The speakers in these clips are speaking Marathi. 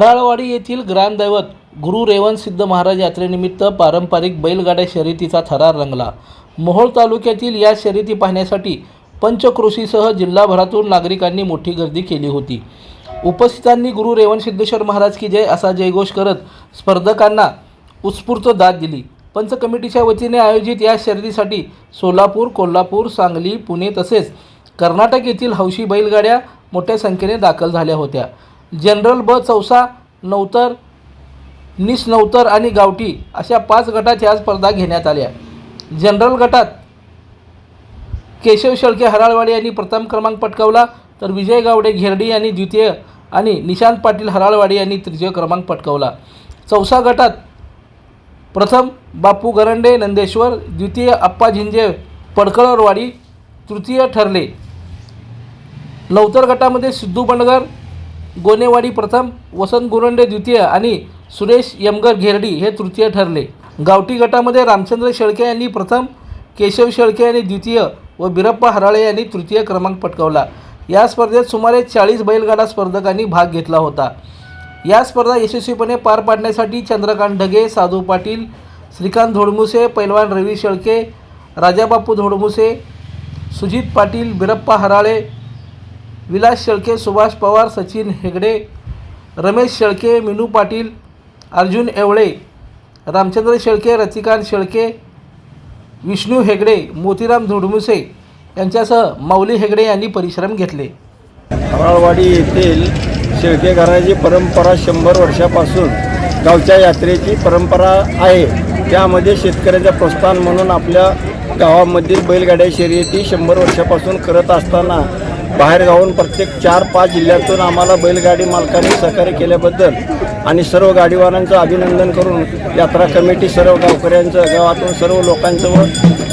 हराळवाडी येथील ग्रामदैवत गुरु रेवणसिद्ध महाराज यात्रेनिमित्त पारंपरिक बैलगाड्या शर्यतीचा थरार रंगला। मोहोळ तालुक्यातील या शर्यती पाहण्यासाठी पंचक्रोशीसह जिल्हाभरातून नागरिकांनी मोठी गर्दी केली होती। उपस्थितांनी गुरु रेवणसिद्धेश्वर महाराज की जय असा जयघोष करत स्पर्धकांना उत्स्फूर्त दाद दिली। पंच कमिटीच्या वतीने आयोजित या शर्यतीसाठी सोलापूर, कोल्हापूर, सांगली, पुणे तसेच कर्नाटक येथील हौशी बैलगाड्या मोठ्या संख्येने दाखल झाल्या होत्या। जनरल ब, चौसा, नवतर, निस नवतर आणि गावठी अशा 5 गटात या स्पर्धा घेण्यात आल्या। जनरल गटात केशव शेळके हराळवाडी यांनी प्रथम क्रमांक पटकावला, तर विजय गावडे घेरडी यांनी द्वितीय आणि निशांत पाटील हराळवाडी यांनी तृतीय क्रमांक पटकावला। चौसा गटात प्रथम बापू गरंडे नंदेश्वर, द्वितीय अप्पा झिंजे पडकळवाडी तृतीय ठरले। नवतर गटामध्ये सिद्धू बंडगर गोनेवाडी प्रथम, वसंत गुरंडे द्वितीय आणि सुरेश यमगर घेरडी हे तृतीय ठरले। गावठी गटामध्ये रामचंद्र शेळके यांनी प्रथम, केशव शेळके यांनी द्वितीय व बिरप्पा हराळे यांनी तृतीय क्रमांक पटकावला। या स्पर्धेत सुमारे 40 बैलगाडा स्पर्धकांनी भाग घेतला होता। या स्पर्धा यशस्वीपणे पार पाडण्यासाठी चंद्रकांत ढगे, साधू पाटील, श्रीकांत धोडमुसे, पैलवान रवी शेळके, राजाबापू धोडमुसे, सुजित पाटील, बिरप्पा हराळे, विलास शेळके, सुभाष पवार, सचिन हेगडे, रमेश शेळके, मिनू पाटील, अर्जुन एवळे, रामचंद्र शेळके, रतिकांत शेळके, विष्णू हेगडे, मोतीराम धोडमुसे यांच्यासह माऊली हेगडे यांनी परिश्रम घेतले। हराळवाडी येथील शेळके घराण्याची परंपरा 100 वर्षापासून गावच्या यात्रेची परंपरा आहे। त्यामध्ये शेतकऱ्याचं प्रोत्साहन म्हणून आपल्या गावामधील बैलगाड्या शर्यती 100 वर्षापासून करत असताना बाहेर गावून प्रत्येक 4-5 जिल्ह्यातून आम्हाला बैलगाडी मालकांनी सहकार्य केल्याबद्दल आणि सर्व गाडीवारांचं अभिनंदन करून यात्रा कमिटी सर्व गावकऱ्यांचं, गावातून सर्व लोकांचं व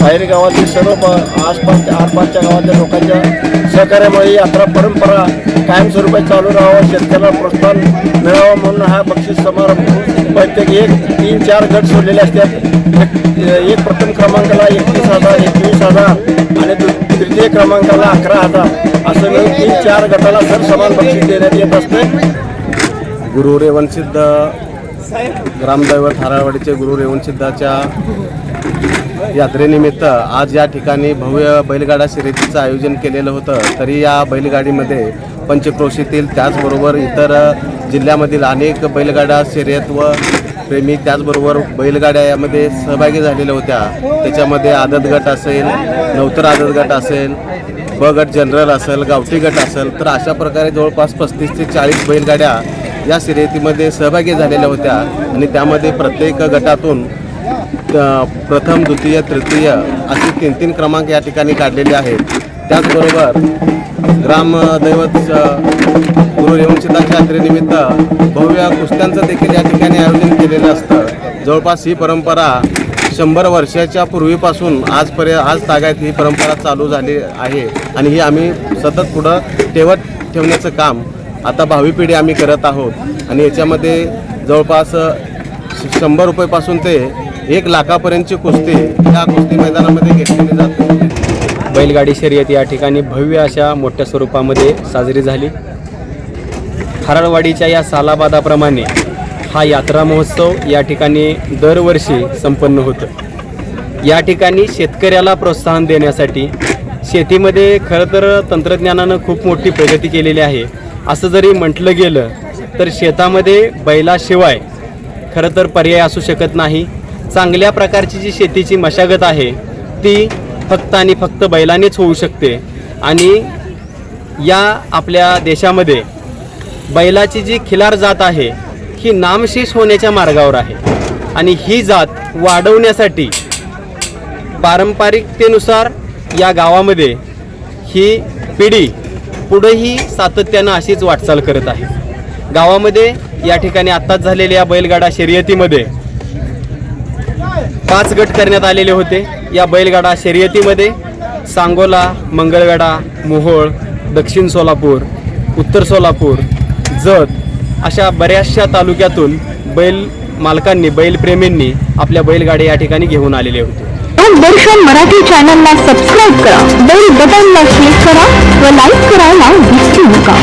बाहेर गावातील सर्व आसपासच्या गावातल्या लोकांच्या सहकार्यामुळे यात्रा परंपरा कायमस्वरूपी चालू राहावं, शेतकऱ्याला प्रोत्साहन मिळावं म्हणून हा बक्षीस समारंभ प्रत्येक 3-4 गट सोडलेले असतात। एक प्रथम क्रमांकाला 31,000, 21,000 आणि तृतीय क्रमांकाला 11,000 असं मिळून 3-4 गटाला समान बक्षीस देण्यात येत असते। गुरु रेवणसिद्ध ग्रामदैवत हराळवाडीचे गुरु रेवणसिद्धाच्या यात्रेनिमित्त आज या ठिकाणी भव्य बैलगाडा शर्यतीचं आयोजन केलेलं होतं। तरी या बैलगाडीमध्ये पंचक्रोशीतील त्याचबरोबर इतर जिल्ह्यामधील अनेक बैलगाडा शर्यत व प्रेमी त्याचबरोबर बैलगाड्या यामध्ये सहभागी झालेल्या होत्या। त्याच्यामध्ये आदत गट असेल, नवतर आदत गट असेल, ब गट जनरल असेल, गावठी गट असेल, तर अशा प्रकारे जवळपास 35 ते 40 बैलगाड्या या शर्यतीमध्ये सहभागी झालेल्या होत्या आणि त्यामध्ये प्रत्येक गटातून प्रथम, द्वितीय, तृतीय असे 3-3 क्रमांक या ठिकाणी काढलेले आहेत। त्याचबरोबर ग्रामदैवत गुरु रेवणसिद्धाच्या यात्रेनिमित्त भव्य कुस्त्यांचं देखील या ठिकाणी आयोजन केलेलं असतं। जवळपास ही परंपरा 100 वर्षाच्या पूर्वीपासून आज तागायत ही परंपरा चालू झाली आहे आणि ही आम्ही सतत पुढं ठेवण्याचं काम आता भावी पिढी आम्ही करत आहोत आणि याच्यामध्ये जवळपास 100 रुपयेपासून ते 1 लाखापर्यंतची कुस्ती या कुस्ती मैदानामध्ये घेतली जाते। बैलगाडी शर्यत या ठिकाणी भव्य अशा मोठ्या स्वरूपामध्ये साजरी झाली। हराळवाडीच्या या सालाबादाप्रमाणे हा यात्रा महोत्सव या ठिकाणी दरवर्षी संपन्न होतं। या ठिकाणी शेतकऱ्याला प्रोत्साहन देण्यासाठी शेतीमध्ये खरं तर तंत्रज्ञानानं खूप मोठी प्रगती केलेली आहे। असं जरी म्हटलं गेलं तर शेतामध्ये बैलाशिवाय खरं तर पर्याय असू शकत नाही। चांगल्या प्रकारची जी शेतीची मशागत आहे ती फक्त आणि फक्त बैलानेच होऊ शकते आणि या आपल्या देशामध्ये बैलाची जी खिलार जात आहे ही नामशेष होण्याच्या मार्गावर आहे आणि ही जात वाढवण्यासाठी पारंपरिकतेनुसार या गावामध्ये ही पिढी पुढेही सातत्यानं अशीच वाटचाल करत आहे। गावामध्ये या ठिकाणी आत्ताच झालेल्या बैलगाडा शर्यतीमध्ये 5 गट करण्यात आलेले होते। या बैलगाडा शर्यतीमध्ये सांगोला, मंगळवेढा, मोहोळ, दक्षिण सोलापूर, उत्तर सोलापूर, जत अशा बऱ्याचशा तालुक्यातून बैल मालकांनी, बैलप्रेमींनी आपल्या बैलगाड्या या ठिकाणी घेऊन आलेले होते। दर्शन मराठी चॅनलला सबस्क्राईब करा, बेल बटनला क्लिक करा व लाईक करायला विसरू नका।